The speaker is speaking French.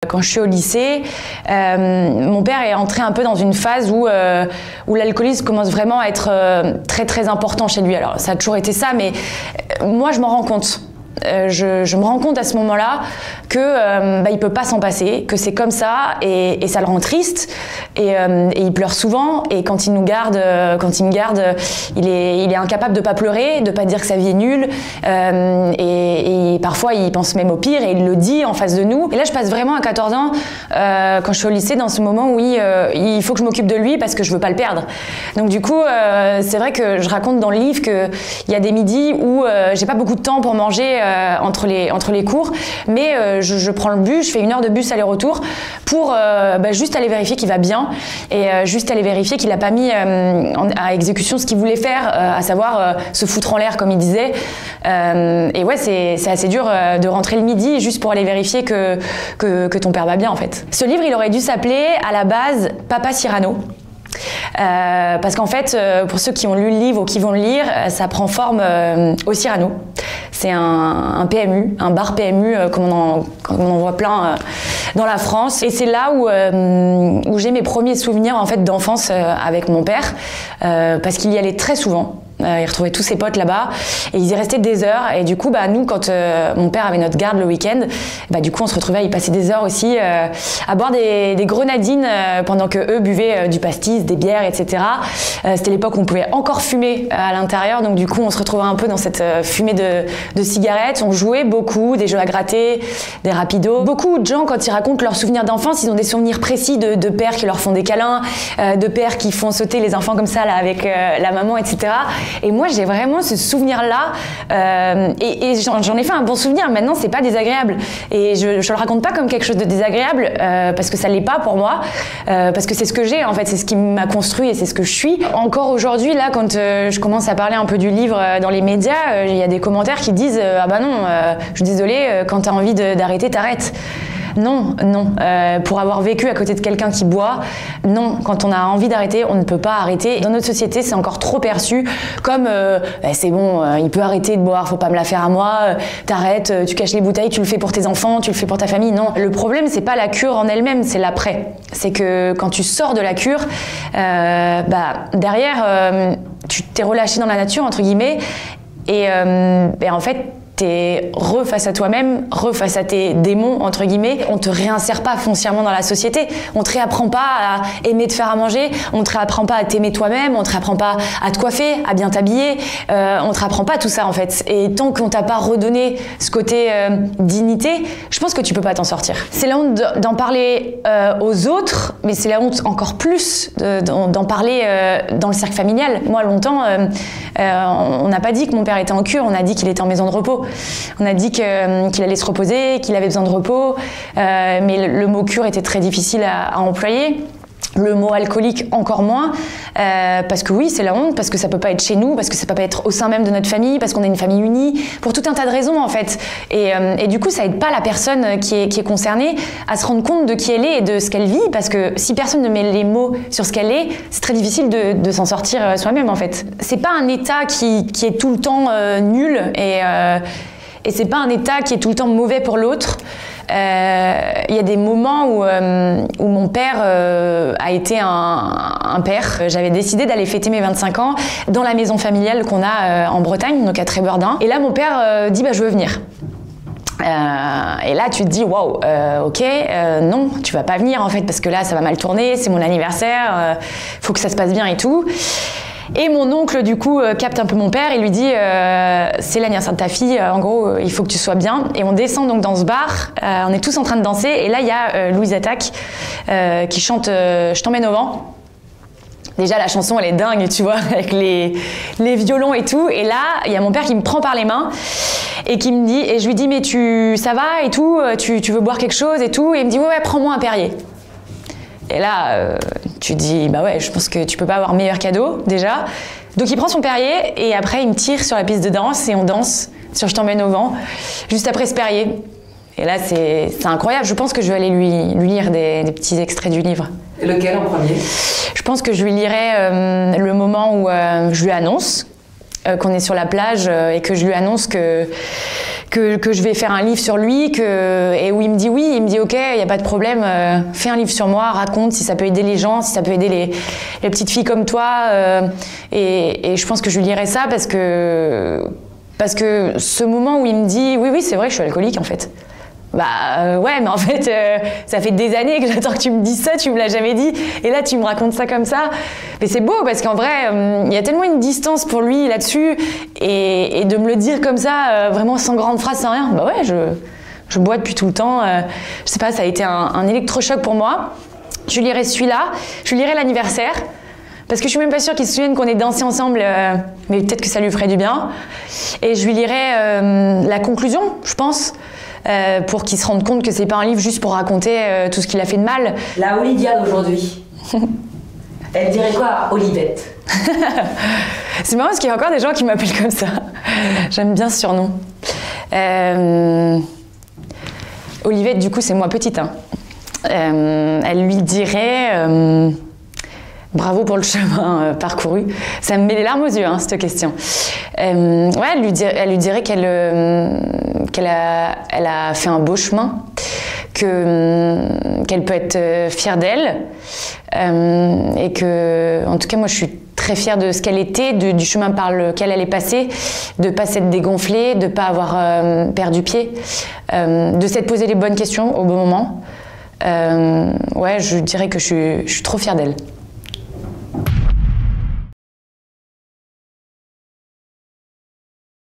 Quand je suis au lycée, mon père est entré un peu dans une phase où l'alcoolisme commence vraiment à être très très important chez lui. Alors ça a toujours été ça, mais moi je m'en rends compte. Je me rends compte à ce moment-là que il peut pas s'en passer, que c'est comme ça et ça le rend triste et il pleure souvent et quand il me garde, il est incapable de pas pleurer, de pas dire que sa vie est nulle et parfois il pense même au pire et il le dit en face de nous. Et là je passe vraiment à 14 ans quand je suis au lycée dans ce moment où il faut que je m'occupe de lui parce que je veux pas le perdre. Donc du coup c'est vrai que je raconte dans le livre que il y a des midis où j'ai pas beaucoup de temps pour manger entre les cours, mais je prends le bus, je fais 1 heure de bus aller-retour pour juste aller vérifier qu'il va bien et juste aller vérifier qu'il n'a pas mis à exécution ce qu'il voulait faire, à savoir se foutre en l'air comme il disait. Et ouais, c'est assez dur de rentrer le midi juste pour aller vérifier que ton père va bien en fait. Ce livre, il aurait dû s'appeler à la base Papa Cyrano. Parce qu'en fait, pour ceux qui ont lu le livre ou qui vont le lire, ça prend forme au Cyrano. C'est un PMU, un bar PMU, comme on en voit plein dans la France. Et c'est là où j'ai mes premiers souvenirs en fait, d'enfance avec mon père, parce qu'il y allait très souvent. Il retrouvait tous ses potes là-bas et ils y restaient des heures et du coup nous quand mon père avait notre garde le week-end, du coup on se retrouvait à y passer des heures aussi à boire des grenadines pendant que eux buvaient du pastis, des bières, etc. C'était l'époque où on pouvait encore fumer à l'intérieur, donc du coup on se retrouvait un peu dans cette fumée de cigarettes. On jouait beaucoup, des jeux à gratter, des rapidos. Beaucoup de gens quand ils racontent leurs souvenirs d'enfance, ils ont des souvenirs précis de pères qui leur font des câlins, de pères qui font sauter les enfants comme ça là avec la maman, etc. Et moi, j'ai vraiment ce souvenir-là et j'en ai fait un bon souvenir. Maintenant, c'est pas désagréable. Et je le raconte pas comme quelque chose de désagréable parce que ça l'est pas pour moi, parce que c'est ce que j'ai en fait, c'est ce qui m'a construit et c'est ce que je suis. Encore aujourd'hui, là, quand je commence à parler un peu du livre dans les médias, il y a des commentaires qui disent « Ah bah non, je suis désolée, quand t'as envie d'arrêter, t'arrêtes ». Non, non. Pour avoir vécu à côté de quelqu'un qui boit, non. Quand on a envie d'arrêter, on ne peut pas arrêter. Dans notre société, c'est encore trop perçu comme c'est bon, il peut arrêter de boire, faut pas me la faire à moi. T'arrêtes, tu caches les bouteilles, tu le fais pour tes enfants, tu le fais pour ta famille. Non. Le problème, c'est pas la cure en elle-même, c'est l'après. C'est que quand tu sors de la cure, derrière, tu t'es relâché dans la nature entre guillemets, et en fait. T'es face à toi-même, face à tes démons, entre guillemets. On te réinsère pas foncièrement dans la société. On te réapprend pas à aimer te faire à manger. On te réapprend pas à t'aimer toi-même. On te réapprend pas à te coiffer, à bien t'habiller. On te réapprend pas tout ça, en fait. Et tant qu'on t'a pas redonné ce côté dignité, je pense que tu peux pas t'en sortir. C'est la honte d'en parler aux autres, mais c'est la honte encore plus d'en parler dans le cercle familial. Moi, longtemps, on n'a pas dit que mon père était en cure, on a dit qu'il était en maison de repos. On a dit qu'il allait se reposer, qu'il avait besoin de repos, mais le mot cure était très difficile à employer. Le mot alcoolique encore moins, parce que oui, c'est la honte, parce que ça peut pas être chez nous, parce que ça peut pas être au sein même de notre famille, parce qu'on est une famille unie, pour tout un tas de raisons en fait. Et du coup, ça aide pas la personne qui est concernée à se rendre compte de qui elle est et de ce qu'elle vit, parce que si personne ne met les mots sur ce qu'elle est, c'est très difficile de s'en sortir soi-même en fait. C'est pas un état qui est tout le temps nul et c'est pas un état qui est tout le temps mauvais pour l'autre. Il y a des moments où mon père a été un père. J'avais décidé d'aller fêter mes 25 ans dans la maison familiale qu'on a en Bretagne, donc à Trébeurdin. Et là, mon père dit je veux venir. Et là, tu te dis waouh, ok, non, tu vas pas venir en fait parce que là, ça va mal tourner, c'est mon anniversaire, faut que ça se passe bien et tout. Et mon oncle, du coup, capte un peu mon père et lui dit c'est l'anniversaire de ta fille, en gros, il faut que tu sois bien. Et on descend donc dans ce bar, on est tous en train de danser. Et là, il y a Louise Attaque qui chante Je t'emmène au vent. Déjà, la chanson, elle est dingue, tu vois, avec les violons et tout. Et là, il y a mon père qui me prend par les mains et qui me dit, et je lui dis mais ça va et tout, tu veux boire quelque chose et tout. Et il me dit ouais, prends-moi un Perrier. Et là, tu dis, bah ouais, je pense que tu peux pas avoir meilleur cadeau, déjà. Donc il prend son Perrier et après il me tire sur la piste de danse et on danse sur Je t'emmène au vent, juste après ce Perrier. Et là, c'est incroyable. Je pense que je vais aller lui lire des petits extraits du livre. Et lequel en premier? Je pense que je lui lirai le moment où je lui annonce qu'on est sur la plage et que je lui annonce que que je vais faire un livre sur lui, et où il me dit oui, il me dit ok, il n'y a pas de problème, fais un livre sur moi, raconte si ça peut aider les gens, si ça peut aider les petites filles comme toi. Et je pense que je lui lirai ça parce que ce moment où il me dit oui, c'est vrai que je suis alcoolique en fait. Ouais, mais en fait, ça fait des années que j'attends que tu me dises ça, tu me l'as jamais dit, et là tu me racontes ça comme ça. Mais c'est beau parce qu'en vrai, il y a tellement une distance pour lui là-dessus, et de me le dire comme ça, vraiment sans grande phrase, sans rien. Bah ouais, je bois depuis tout le temps. Je sais pas, ça a été un électrochoc pour moi. Je lirai celui-là, je lirai l'anniversaire. Parce que je suis même pas sûre qu'il se souvienne qu'on ait dansé ensemble, mais peut-être que ça lui ferait du bien. Et je lui lirai la conclusion, je pense, pour qu'il se rende compte que c'est pas un livre juste pour raconter tout ce qu'il a fait de mal. La Olivia d'aujourd'hui, elle dirait quoi à Olivette? C'est marrant parce qu'il y a encore des gens qui m'appellent comme ça. J'aime bien ce surnom. Olivette, du coup, c'est moi petite. Hein. Elle lui dirait... bravo pour le chemin parcouru. Ça me met les larmes aux yeux, hein, cette question. Ouais, elle lui dirait qu'elle a fait un beau chemin, qu'elle peut être fière d'elle, et que, en tout cas, moi, je suis très fière de ce qu'elle était, du chemin par lequel elle est passée, de ne pas s'être dégonflée, de ne pas avoir perdu pied, de s'être posé les bonnes questions au bon moment. Ouais, je dirais que je suis trop fière d'elle.